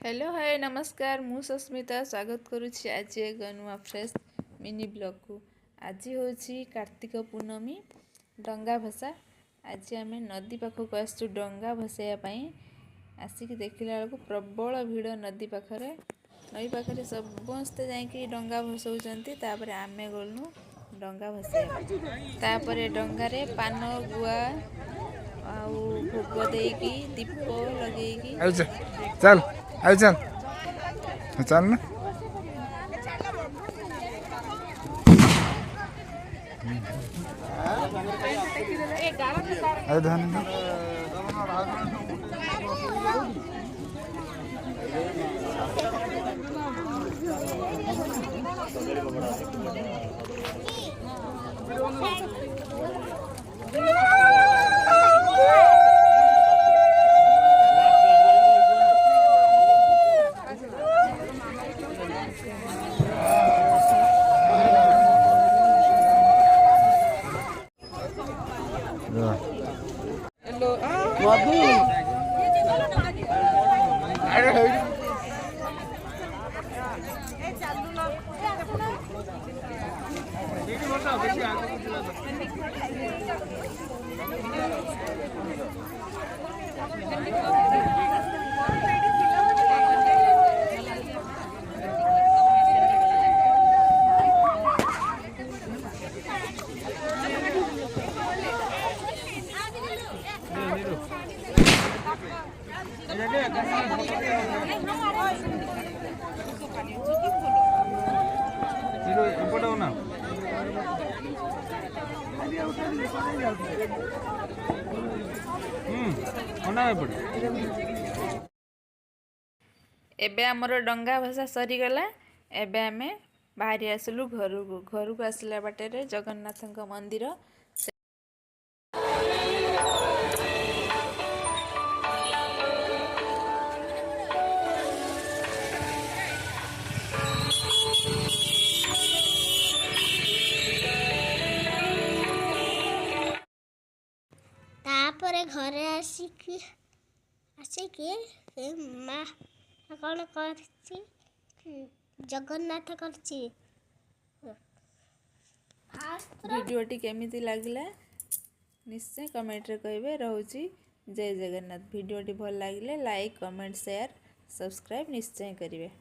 Hello hi नमस्कार मु सस्मिता स्वागत करुच्ची आज एक नुआ फ्रेश मिनी ब्लॉग को। आज हूँ कार्तिक पूर्णमी डंगा भसा। आज आम नदी पाखक आसु डंगा भसाइवाई आसिक देखला बेलू प्रबल भिड़ नदी पाखरे नई पाखे समस्ते जाकि डंगा भसौंती। आम गलु डंगा भसाइबा डंगारे पान गुआ आउ भोग देकी दीप लगेगी चल आई चल चल ना अरे धन एबे आमर डंगा भसा सरीगला। एबे आमे बाहरी आसलु घर को आसला बाटे जगन्नाथ मंदिर। तापरे घरे आसिकी माँ कौन कर जगन्नाथ कर वीडियोटी केमिति लागला निश्चय कमेंट रे कहिबे। रहउची जय जगन्नाथ। वीडियोटी भल लागिले लाइक कमेंट शेयर सब्सक्राइब निश्चय करिवे।